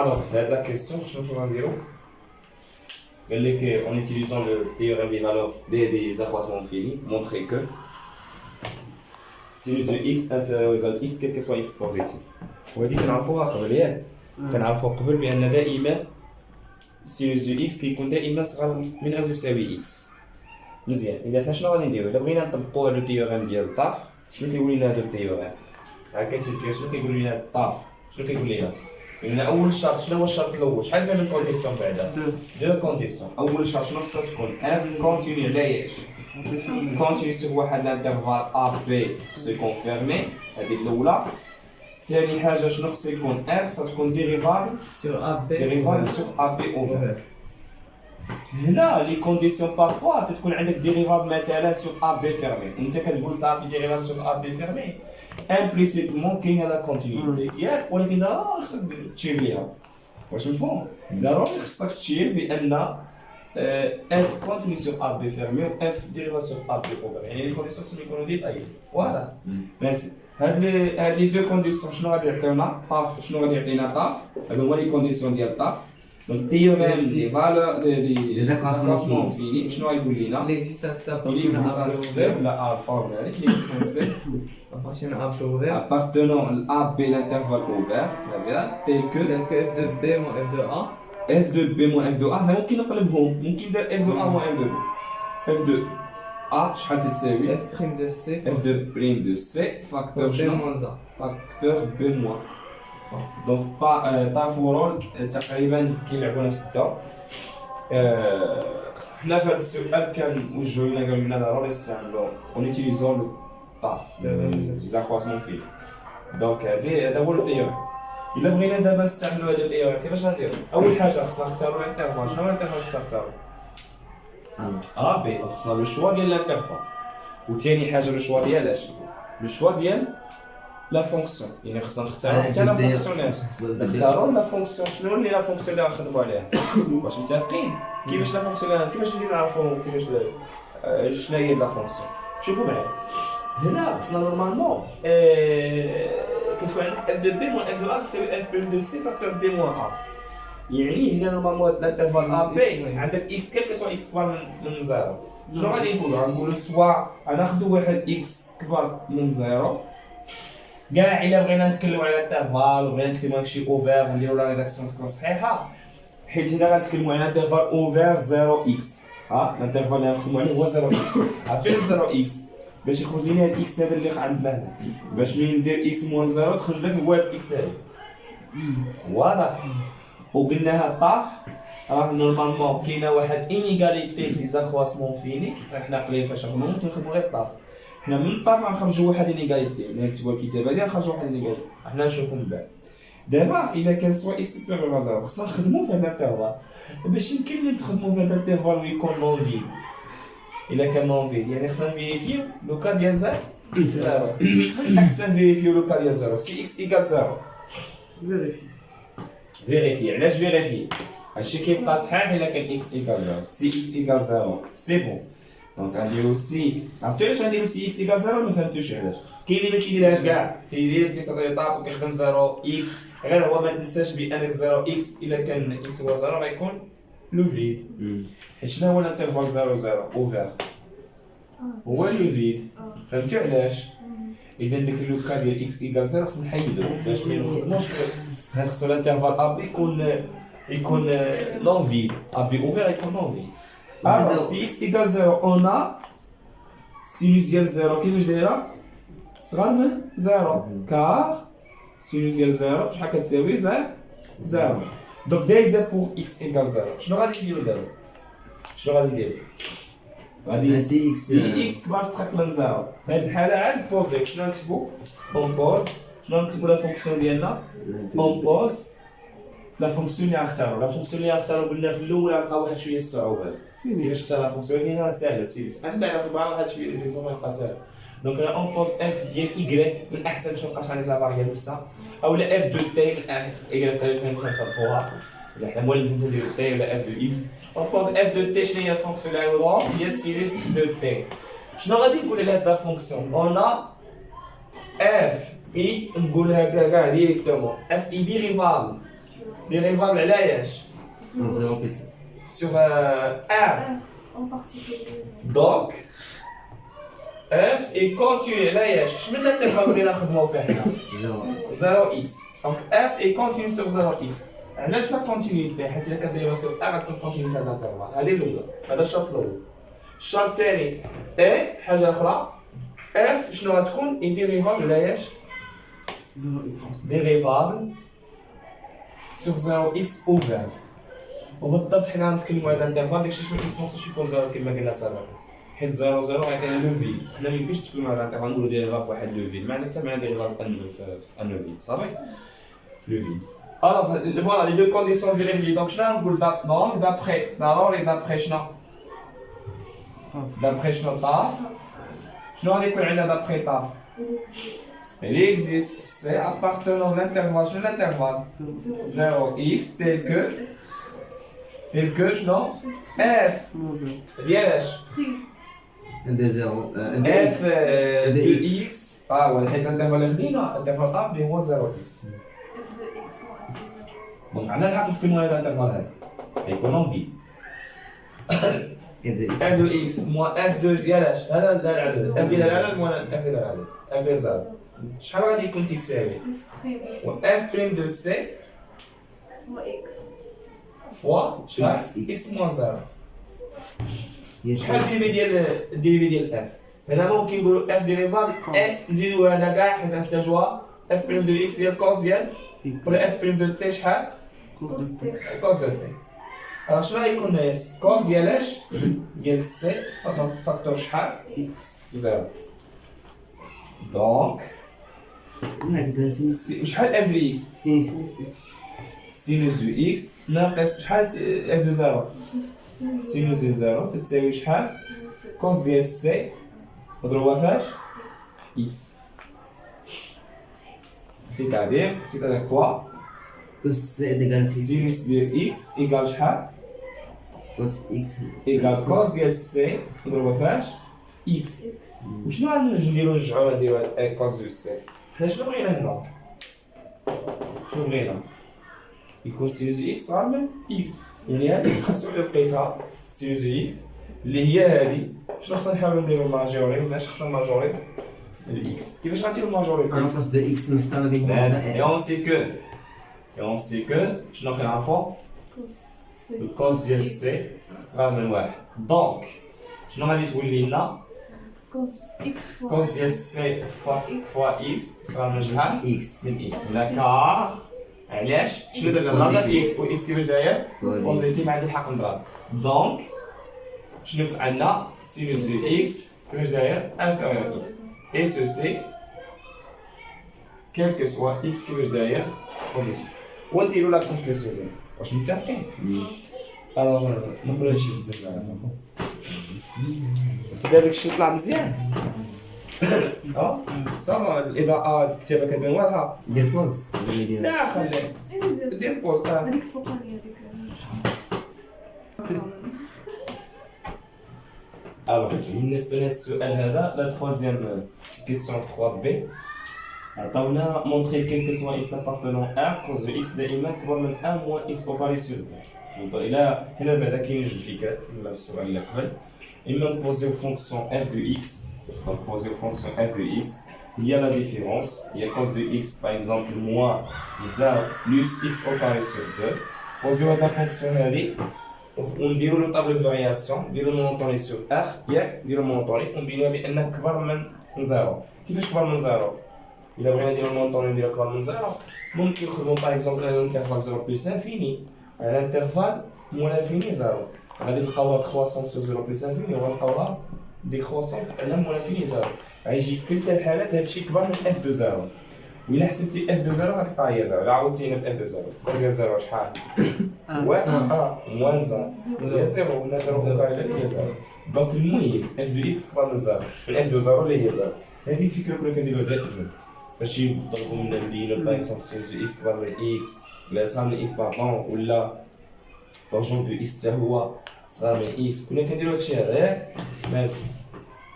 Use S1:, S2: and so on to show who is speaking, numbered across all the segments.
S1: Alors, faites la question, je vais vous dire. En utilisant le théorème des valeurs des accroissements finis, montrer que sinus de x inférieur ou égal à x, quel que soit x positif. وهذه كنعرفوها قبل ياك كنعرفوا قبل بان دائما سينوس دو اكس كيكون دائما صغر من او تساوي اكس. مزيان اذا حنا شنو غادي نديرو الا بغينا نطبقوا هذا التيوريم ديال الطاف شنو كيقول لنا هذا التيوريم هكا تيجي شنو كيقول لنا الطاف شنو كيقول لنا لان اول شرط شنو هو الشرط الاول شحال فيها من كونديسيون بعدا دو كونديسيون اول شرط شنو خصها تكون اف كونتينيو لا يعيش كونتينيو سو واحد الانترفال ا بي سي كونفيرمي هذه الاولى. ثاني حاجه شنو خصو يكون اف ستكون ديريفابل سور ا بي اوفر. هنا لي كونديسيون بارفوا تكون عندك ديريفابل مثلا سور ا بي فيرمي وانت كتقول صافي ديريفابل سور ا بي فيرمي امبليسيتمون كاينه لا كونتينيتي ياك ولكن ضروري خصك تشير ليها واش مفهوم ضروري خصك تشير بان اف كونتينيو سور ا بي فيرمي و اف ديريفابل سور ا بي اوفر يعني لي كونديسيون خصهم يكونوا ديتايي واضح. ماشي هاد لي دو كونديسيون شنو غادي يعطيونا طاف شنو غادي يعطينا طاف هادو هما لي كونديسيون ديال طاف. دونك تيوريم دي فالور دي زاكاسمون فيني شنو غايقول لينا
S2: l'existence
S1: سير لا فورم هذيك l'existence
S2: appartenant
S1: à B l'intervalle ouvert très bien tel que
S2: f de b moins f de a
S1: f de b moins f de a هنا ممكن نقلبهم ممكن ندير f de a moins f de b f de a شحال تساوي
S2: f prime de c
S1: f de prime de c facteur
S2: b moins a
S1: facteur b moins. دونك طافورول تقريبا كيلعبوا نفس الدور. حنا في هذا السؤال كان وجهوا لنا قالوا لنا ضروري نستعملوا اونيتيليزون لو طاف زاكرواسمون فيه. دونك هذا هو التيوريم. الا بغينا دابا نستعملوا هذا التيوريم كيفاش غنديروا؟ اول حاجه خصنا نختاروا الانترفال. شنو الانترفال تختاروا؟ ا بي خصنا لو شوا ديال الانترفال. وثاني حاجه لو شوا ديال اش؟ لو شوا ديال لا فونكسيون يعني خصنا نختاروا حتى لا فونكسيون نختاروا لا فونكسيون شنو اللي لا فونكسيون اللي غنخدموا عليها واش متفقين كيفاش لا فونكسيون كيفاش نديرو نعرفوا كيفاش شنو هي لا فونكسيون. شوفوا معايا هنا خصنا نورمالمون كتكون عندك اف دو بي موان اف دو ا تساوي اف بريم دو سي فاكتور بي موان ا يعني هنا نورمالمون الانترفال ا بي عندك اكس كيل كسوا اكس كبر من زيرو شنو غادي نقولوا غنقولوا سوا غناخذوا واحد اكس كبر من زيرو كاع الا بغينا نتكلموا على الانترفال وبغينا نتكلموا على شي اوفر ونديروا لا ريداكسيون تكون صحيحه حيت هنا غنتكلموا على انترفال اوفر 0 اكس الانترفال اللي غنخدموا عليه هو 0 اكس عرفتوا 0 اكس باش يخرج لنا الاكس هذا اللي عندنا هنا باش ملي ندير اكس موان 0 تخرج لك هو الاكس هذا واضح. وقلناها طاف راه نورمالمون كاينه واحد انيغاليتي دي زاكرواسمون فيني حنا قبل فاش نخدموا غير الطاف حنا من الطاف غنخرجوا واحد انيغاليتي ملي نكتبوا الكتابه هذه غنخرجوا واحد انيغاليتي حنا نشوفوا من بعد. دابا الا كان سوا اكس سوبيريور ا 0 خصنا نخدموا في هذا الانترفال باش يمكن لنا نخدموا في هذا الانترفال ويكون نون فيد. الا كان نون فيد يعني خصنا نفيريفيو لو كا ديال 0 احسن نفيريفيو لو كا ديال 0 سي اكس ايكال 0 فيريفي. علاش فيريفي؟ هادشي كيبقى صحيح الا كان اكس ايكال 0 سي اكس ايكال 0 سي بون. دونك غنديرو سي عرفتوا علاش غنديرو سي اكس ايكال 0 ما فهمتوش علاش كاين اللي ما تيديرهاش كاع تيدير كيصاوب طاب وكيخدم 0 اكس غير هو ما تنساش بان 0 اكس الا كان اكس هو 0 غيكون لو فيد حيت شنو هو الانترفال 0 0 اوفر هو لو فيد. فهمتوا علاش؟ اذا داك لو كا ديال اكس ايكال 0 خصنا نحيدو باش ما نخدموش هاد خصو الانترفال ا بي يكون نون فيد ا بي اوفر يكون نون فيد. Alors, si x égale 0, on a sinus ديال 0 كيفاش دايره؟ صغر من 0 car sinus ديال 0 شحال كتساوي 0 دونك دايزه بور x égale 0. شنو غادي نديرو دابا؟ شنو غادي نديرو؟ غادي سي x كبر تحت من 0 في هاد الحاله عاد بوزي شنو نكتبو؟ اون بوز شنو نكتبو لا فونكسيون ديالنا؟ اون بوز لا فونكسيون اللي غنختارو لا فونكسيون اللي غنختارو قلنا في الاول غنلقاو واحد شويه الصعوبات كيفاش نختار لا فونكسيون هنا ساهله سيريس عندنا على بعض واحد شويه ليزيكزومبل يبقى ساهل. دونك انا اون بوز اف ديال ايكغيك من احسن باش مابقاش عندك لا فاريابل نفسها اولا اف دو تي من احسن ايكغيك اللي فين كنصرفوها الا حنا مولفين نديرو تي ولا اف دو اكس اون بوز اف دو تي شنو هي الفونكسيون اللي عوضوها هي سيريس دو تي. شنو غادي نقول على هاد لا فونكسيون انا اف اي نقولها كاع ديريكتومون اف اي ديريفابل ديريفابل على اش؟
S3: 0 plus
S1: sur R.
S4: En particulier.
S1: Donc, f est continu على اش؟ شمن الانترفال اللي نخدمو فيه حنا؟
S3: 0
S1: 0x. Donc f est continu sur 0x. علاش لا كونتينيتي؟ حيت الا كديرها sur R غتكون كونتيني في هذا الانترفال. هذه الأولى. هذا الشرط الأول. الشرط الثاني A حاجة أخرى f شنو غتكون؟ est dérivable على اش؟
S2: 0x.
S1: dérivable sur 0x ouvert. وبالضبط حنا غنتكلموا على الانترفال داكشي شنو كيسموسو يكون 0 كما قلنا سابقا. حيت 0 0 غيعطينا لو في. حنا ميمكنش نتكلموا على الانترفال نقولوا ديريفال في واحد لو في. المعنى حتى معنى ديريفال في ان في صافي؟ لو في. Alors voilà les deux conditions vérifiées. Donc شنو نقول d'après ضروري d'après شنو؟ d'après شنو طاف؟ شنو غادي يكون عندنا d'après طاف؟ Il existe, c'est appartenant à l'intervalle. Je l'intervalle 0x tel que je non f. Bien.
S3: de 0
S1: f de x. Ah ouais, l'intervalle l'intervalle a bien 0x.
S4: F de X moins F de 0.
S1: Donc on a rappelé que nous avons l'intervalle là. Et qu'on en vit. f de x moins f de يلاش هذا العدد f ديال العدد moins f ديال العدد f ديال زائد شحال غادي يكون تيساوي
S4: F prime
S1: و f prime de c
S4: fois X.
S1: fois شحال x moins 0 شحال الديريفي ديال f هنا ممكن نقولوا f ديريفابل f نزيدو هنا كاع حيت نحتاجوها f prime de x ديال cos ديال ولا f prime de t شحال
S2: Cos de t.
S1: cos de t alors شنو غيكون ناقص cos ديالاش ديال c فاكتور شحال
S2: X.
S1: 0 دونك شحال اف دو اكس سينوس دو اكس ناقص شحال اف دو زيرو سينوس دو زيرو تتساوي شحال كوس ديال سي مضروبه فاش اكس c'est-à-dire quoi سينوس ديال اكس ايكال شحال ايكال كوس ديال سي مضروبه فاش اكس وشنو غنجي نديرو كوس دو سي حنا شنو بغينا هنا شنو بغينا يكون سينوس اكس صغار من اكس يعني هذه الإكسبرسيون اللي لقيتها سينوس اكس اللي هي هذه شنو خصنا نحاولو نديرو ماجوري ولا شنو خصنا ماجوري الاكس كيفاش غنديرو ماجوري الاكس et on sait que شنو كنعرفو الكوس ديال سي صغار من واحد دونك شنو غادي تولي لنا
S4: Cos X fois
S1: كوس ديال سي فوا اكس صغار من شحال من اكس داكار علاش شنو درنا ضربنا في اكس و اكس كيفاش داير بوزيتيف عندي الحق نضرب دونك شنو عندنا سينوس دو اكس كيفاش داير انفيريور اكس اي سو سي كيل كو سوا اكس كيفاش داير بوزيتيف ونديرو لا كونكلوزيون ديالنا واش متفقين الوغ نقولوا هادشي بزاف نعرفو كذا داكشي طلع مزيان صافا الاضاءه الكتابه كتبان واضحه لا خليه دير بوز
S4: هذيك فوقانية هذيك.
S1: الوغ بالنسبه للسؤال هذا لا تروازيام كيسيون 3 بي عطاونا مونطري كيل كو سوا اكس ابارتونون ا كوز دو اكس دائما كبر من ا موان اكس او باري سور الى هنا بعدا كاين جوج فيكات كما في السؤال اللي قبل اما نبوزيو فونكسيون اف دو اكس نبوزيو فونكسيون اف دو اكس il y a la différence, il y a cos de x par exemple moins 0 plus x au carré sur 2. Posez la fonction هذه ونديروا له طابلو فارياسيون نديروا مونطوني سور ار ياك نديروا مونطوني ونبينوا بانه كبر من 0 كيفاش كبر من 0 الا بغينا نديروا مونطوني نديروا كبر من 0 ممكن نخدموا باغ اكزومبل على الانترفال 0 بلس انفيني على الانترفال موان انفيني 0 غادي نلقاوها كرواسون سور 0 بلس انفيني وغنلقاوها ديكروسون على موان انفيني 0 غيجي في كلتا الحالات هادشي كبر من اف دو 0 وإلا حسبتي اف دو 0 غتلقاها هي 0 إلا عوضتينا ب اف دو 0 ديال 0 شحال؟ واحد موان 0 هي 0 ولا 0 فوق هي 0 دونك المهم اف دو اكس كبر من 0 الاف دو 0 اللي هي 0 هذه الفكره كنا كنديروها دائما فاش يطلبوا منا نبينو باغ اكزومبل سينوس دو اكس كبر من اكس ولا صغر من اكس باردون ولا طونجون دو اكس حتى هو صغر من اكس كنا كنديرو هادشي هذا ياك مازال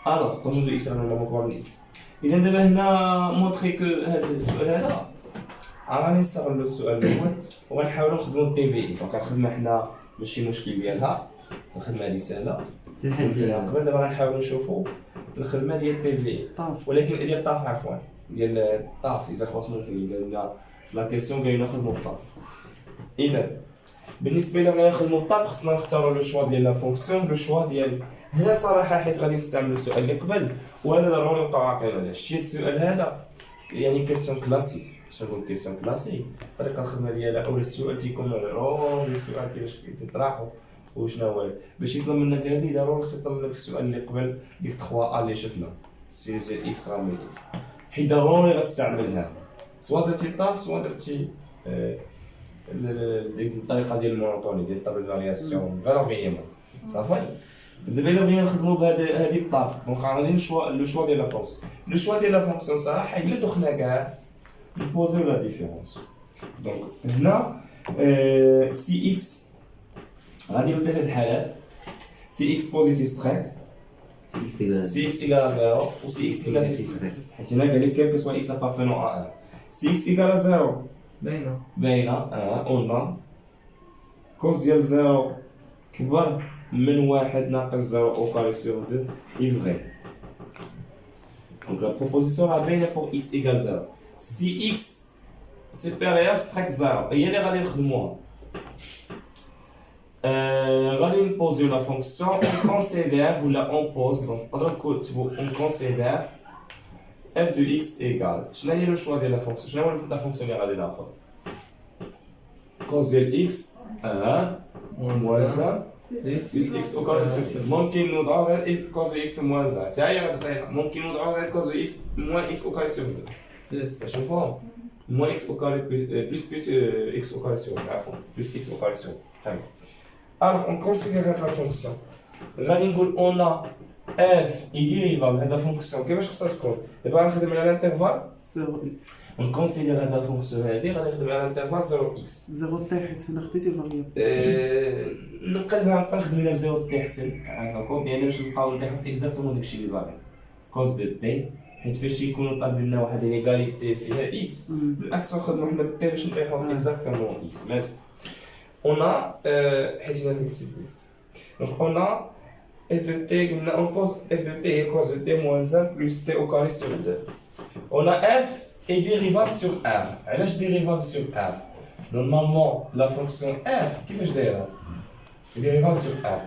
S1: الوغ طونجون دو اكس راه نورمالمون كبر من اكس إذا دابا هنا مونطري كو هاد السؤال هذا غادي نستغلوا السؤال الاول وغنحاولوا نخدموا الدي في اي. دونك الخدمه حنا ماشي مشكل ديالها، الخدمه هذه سهله فيها قبل. دابا غنحاولوا نشوفوا الخدمه ديال الدي في اي،
S2: طاف.
S1: ولكن ديال الطاف عفوا، ديال الطاف اذا خاصنا فيه قال لنا لا كيسيون قال لنا نخدموا الطاف. اذا بالنسبه لنا بغينا نخدموا الطاف خصنا نختاروا لو شوا ديال لا فونكسيون. لو شوا ديال هنا صراحه حيت غادي نستعملوا السؤال اللي قبل، وهذا ضروري نبقاو عاقلين عليه. شتي السؤال هذا يعني كيسيون كلاسيك. اش نقول كيسيون كلاسيك؟ طريقه الخدمه ديالها او السؤال تيكون معروف، السؤال كيفاش كيتطرح وشنو هو باش يطلب منك هذه ضروري خصو يطلب منك السؤال اللي قبل ديك 3 اللي شفنا سي زي اكس راه من اكس، حيت ضروري غتستعملها سواء درتي طاف سواء درتي ديك الطريقه ديال المونوطوني ديال طابل فارياسيون فالور مينيموم صافي. دابا الا بغينا نخدموا بهذه الطاف دونك غادي لو شوا ديال لا فونكسيون. لو شوا ديال لا فونكسيون صراحه الا دخلنا كاع نبوزيو لا ديفيرونس. دونك هنا سي اكس غادي نديرو 3 حالات، سي اكس بوزيتيف ستريت، سي اكس ايكال 0 و سي اكس نيجاتيف ستريت. حيت هنا قال لك كيف سوا اكس ابارتونون ا 1. سي اكس ايكال 0 باينه قلنا كوز ديال 0 كبر من 1 ناقص 0 او كاري سور 2 اي فغي. دونك لا بروبوزيسيون راه باينه بور اكس ايكال 0. سي اكس سيبيريور ستريكت 0 هي اللي غادي نخدموها. غادي نبوزيو لا فونكسيون اون كونسيدير ولا اون بوز. دونك نقدروا نكتبوا اون كونسيدير اف دو اكس ايكال شنو هي لو شوا ديال لا فونكسيون. شنو هو لا فونكسيون اللي غادي ناخذ؟ كوز ديال اكس 1 موان 1 بلس اكس او كاري سور 2. ممكن نوضعو غير كوز اكس موان 1 حتى هي غتعطينا. ممكن نوضعو غير كوز اكس موان اكس او كاري سور 2 باش نفهم موان اكس او كاري بلس اكس او كاري سور عفوا بلس اكس او كاري سور. تمام. Alors, on considère la fonction. غادي نقول on a f est dérivable هذا فونكسيون كيفاش خصها تكون؟ دابا غنخدم على الانترفال
S2: 0x.
S1: ونكونسيدير هذا فونكسيون هذه غادي نخدم على الانترفال 0x.
S2: 0 تاع حيت هنا خديتي فاريابل.
S1: نقلبها نبقى نخدم لها بزيرو تي حسن عافاكم، يعني باش نبقاو نطيحو في اكزاكتومون داكشي اللي باغي. كوز دو تي حيت فاش تيكونوا طالبين لنا واحد ليغاليتي فيها اكس بالعكس نخدمو حنا بالتي باش نطيحو في اكزاكتومون اكس. ماشي on a حيت هنا فليكسيبليس دونك on a f de t قلنا on pose f de t est cos de t moins 1 plus t au carré sur 2. on a f est dérivable sur r. علاش dérivable sur r؟ normalement la fonction f كيفاش دايره؟ dérivable sur r.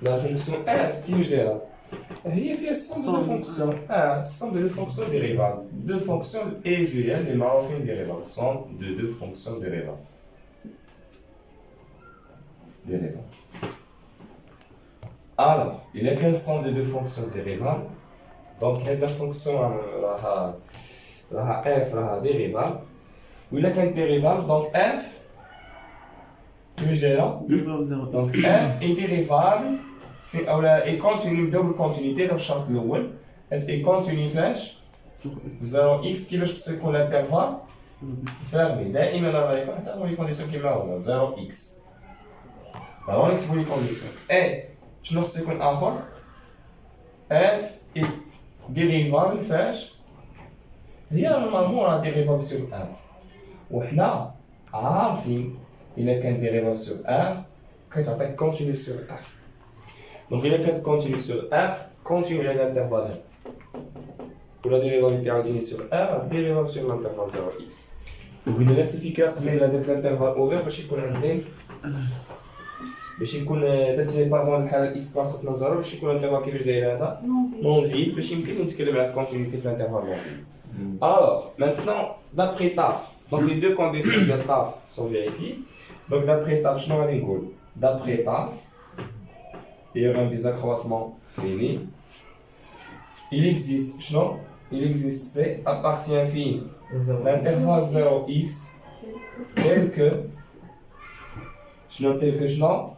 S1: la fonction f كيفاش دايره؟ هي فيها somme de deux fonctions. somme de deux fonctions dérivables. deux fonctions usuelles les معروفين dérivables. somme de deux fonctions dérivables. dérivables. Alors, il y a qu'un somme de deux fonctions dérivables. Donc, il y a de la fonction f dérivable. Il y a qu'un dérivable. Donc, f donc f est dérivable est continue double continuité dans le charte الأول. f est continue فاش 0x كيفاش خصو يكون l'intervalle fermé. دائما راه غيكون حتى هو الكونديسيون كيما هو 0x. Alors, نكتبو لي كونديسيون اي شنو خصو يكون اخر؟ اف اي ديريفابل فاش؟ هي نورمالمون راه ديريفابل سور ار، وحنا عارفين الا كان ديريفابل سور ار كتعطيك كونتينيو سور ار. دونك الا كانت كونتينيو سور ار كونتينيو على الانترفال هذا، ولا ديريفابيلتي عاوتاني سور ار ديريفابل سور الانترفال 0x. وقلنا نفس الفكره قبيله داك الانترفال اوفير باش يكون عندي باش يكون درت بارمون الحاله اكس باس خدنا 0 باش يكون الانترفال كيفاش داير هذا نون فيد باش يمكن نتكلم على الكونتينيتي في الانترفال نون فيد. Alors maintenant d'après TAF donc les deux conditions de TAF sont vérifiées. Donc d'après TAF شنو غادي نقول؟ d'après TAF il y aura un désaccroissement fini. Il existe شنو؟ il existe C à partie infinie l'intervalle 0x tel que شنو tel que شنو؟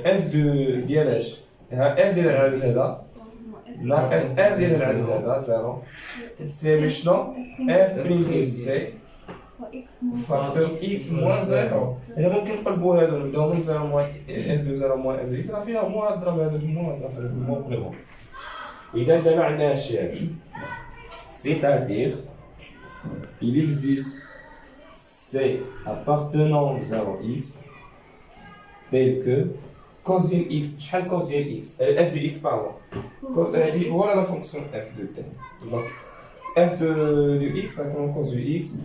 S1: f ديال اش؟ f ديال العدد هذا ناقص f ديال العدد هذا 0 تساوي شنو؟ f بريم سي فاكتور x موان 0. هنا ممكن نقلبو هادو نبداو من 0 موان f دو 0 موان f دو x راه فينا موان نضرب هادو في موان نضرب هادو في موان نقلبهم. إذا دابا عندنا هادشي هذا سيتادير il existe C appartenant au 0x tel que cos de x, شحال cos de x, f de x pardon. Voilà la fonction f de t. Donc f de x, ça comme cos de x,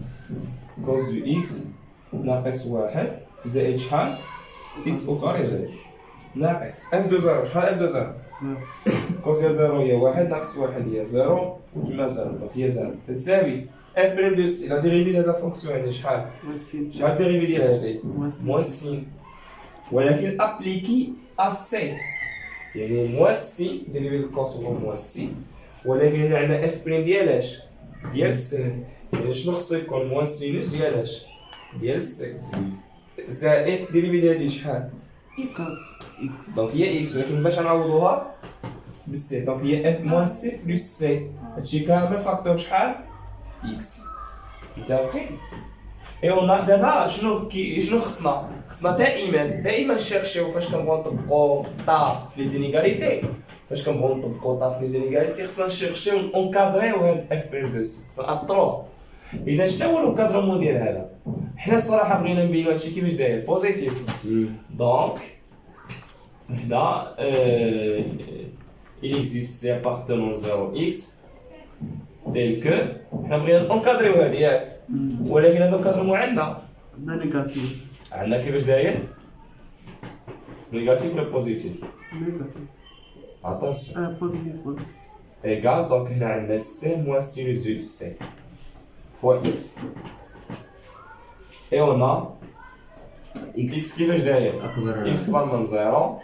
S1: cos de x ناقص 1 زائد شحال x au carré علاش ناقص f de 0 شحال f de 0 cos ديال 0 هي 1 ناقص 1 هي 0 وتما 0 دونك هي 0 تساوي f بريم دو سي لا ديريفي ديال لا فونكسيون هذه شحال
S2: موسين
S1: شحال ديريفي ديال هذه
S2: موسين
S1: موان سين ولكن ابليكي ا سي يعني موان سي ديريفي ديال الكوس هو موان سي ولكن هنا عندنا اف بريم ديال اش ديال سي يعني شنو خصو يكون موان سينوس ديال اش ديال سي زائد ديريفي ديال هذه شحال
S2: اكس
S1: دونك هي اكس ولكن باش نعوضوها بالسي دونك هي اف موان سي بلس سي هادشي كامل فاكتور شحال اكس متفقين ايوا دابا شنو خصنا دائما نشيرشيو فاش كنبغيو نطبقوا طا في لي زينيغاليتي فاش كنبغيو نطبقوا طا في لي زينيغاليتي خصنا نشيرشيو اونكادريو هاد اف بي دو سي خصنا ناطروه اذا شنو هو الكادرمون ديال هذا حنا الصراحه بغينا نبينوا هادشي كيفاش داير بوزيتيف دونك هنا il existe C appartenant 0x tel que حنا بغينا نكادريو هادي ياك ولكن هذا الكادرمون عندنا
S2: نيجاتيف
S1: عندنا كيفاش داير نيجاتيف ولا بوزيتيف
S2: نيجاتيف
S1: اتونسيون
S2: بوزيتيف
S1: ايغال دونك هنا عندنا سي موان سينوس دو سي فوا اكس اي اون اكس كيفاش داير
S3: أكبر
S1: اكس صغر من زيرو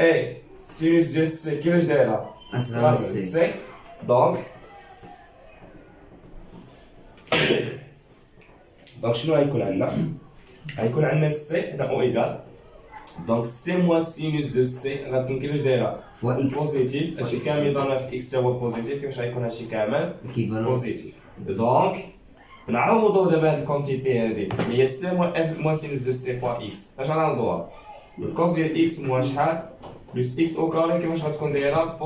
S1: اي سينوس دو سي كيفاش دايره
S3: أصغر من سي
S1: سي دونك دونك شنو غيكون عندنا غيكون عندنا سي هنا او ايغال دونك سي موان سينوس دو سي غتكون كيفاش دايره
S3: فوا إكس
S1: بوزيتيف هادشي كامل يضربنا في اكس هو بوزيتيف كيفاش غيكون هادشي كامل
S3: إكيفالون
S1: بوزيتيف دونك نعوضو دابا هاد الكونتيتي هادي اللي هي سي موان اف موان سينوس دو سي فوا اكس اش غنعوضوها الكوس ديال اكس موان شحال بلس اكس او كاري كيفاش غتكون دايره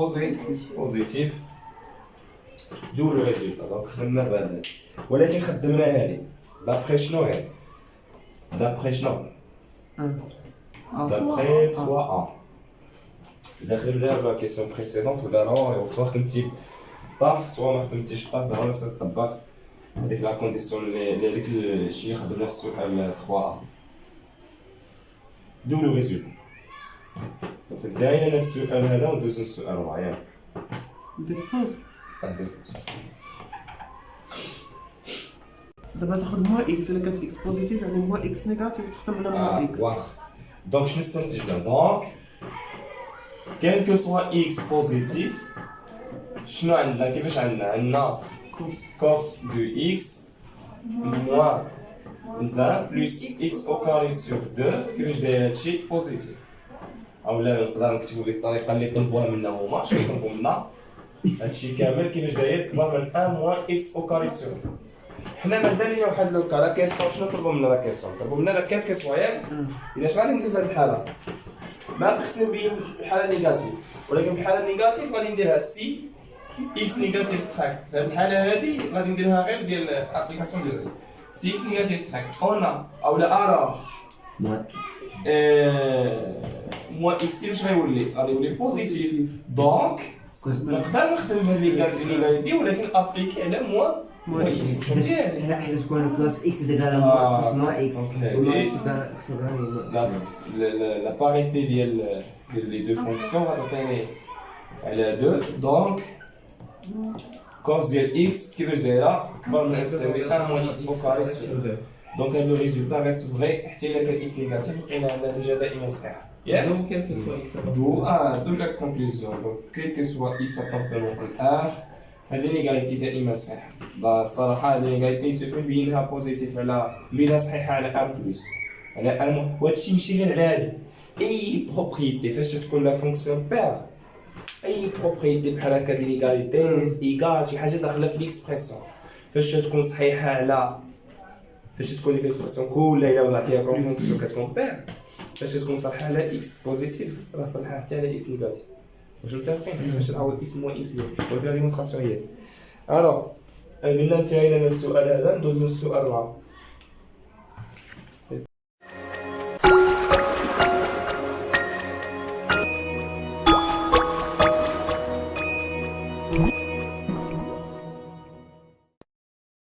S1: بوزيتيف دو لو ريزولتا دونك خدمنا بهذا ولكن خدمنا هادي دابخي شنو هي دابخي شنو دابخي 3 إذا خدمنا لا كيسيون بريسيدونت ودارو سوا خدمتي باف سوا ما خدمتيش باف دابا خصك تطبق هذيك لا كونديسيون اللي هذاك الشيء اللي خدمنا في السؤال 3 دو لو ريزولتا دونك انتهينا من السؤال هذا وندوزو للسؤال 4 ياك
S2: ديبوز
S1: هذاك
S2: دابا تاخذ موا اكس الا كانت اكس بوزيتيف يعني موا اكس نيجاتيف تخدم على موا اكس
S1: واخ دونك شنو استنتجنا دونك كان كو سوا اكس بوزيتيف شنو عندنا كيفاش عندنا
S2: كوس
S1: cos de x moins 1 plus x au carré sur 2 كيفاش داير هادشي بوزيتيف اولا نقدر نكتبو بديك الطريقه اللي طلبوها منا هما شنو طلبوا منا هادشي كامل كيفاش داير كبر من 1 moins x au carré sur 2 حنا مازال لينا واحد لو كا لا كيسيون شنو طلبوا منا لا كيسيون طلبوا منا لا كان كيسيون ياك الا اش غادي ندير في هاد الحاله ما خصني نبين الحاله نيجاتيف ولكن الحاله نيجاتيف غادي نديرها سي اكس نيجاتيف ستراكت في هاد الحاله هادي غادي نديرها غير ديال ابليكاسيون ديال سي اكس نيجاتيف ستراكت اونا اولا ارا
S3: موا
S1: موا اكس كيفاش غيولي غادي يولي بوزيتيف دونك نقدر نخدم بهاد لي ولكن ابليكي على موا اكس فهمتي
S3: حيت تكون كوس إكس ديال كوس موا إكس
S1: أوكي.
S3: ولا إكس إكس
S1: la parité ديال les deux fonctions غتعطيني على 2 دونك cos ديال x كيفاش دايره كبر من تساوي 1 moins x au carré sur 2 دونك هذا لو ريزولتا ريست فري حتى الا كان x نيجاتيف لقينا النتيجه دائما صحيحه ياك
S5: Donc, quel que soit X
S1: دو لا كونكلوزيون دونك كيل كو سوا x appartenant à R هذه ليغاليتي دائما صحيحه الصراحه هذه ليغاليتي سوف نبينها بوزيتيف على نبينها صحيحه على R بلس على R وهادشي ماشي غير على هذه اي بروبريتي فاش تكون لا فونكسيون بير اي بروبريتي بحال هكا ديال ليغاليتي ايغال شي حاجه داخله في ليكسبريسيون فاش تكون صحيحه على فاش تكون ديك ليكسبريسيون كلها الا وضعتيها كون فونكسيون كتكون بير فاش تكون صحيحه على اكس بوزيتيف راه صحيحه حتى على اكس نيجاتيف واش متفقين فاش تعوض اكس موان اكس ولكن لا ديمونستراسيون هي الوغ قلنا انتهينا من السؤال هذا ندوزو للسؤال 4.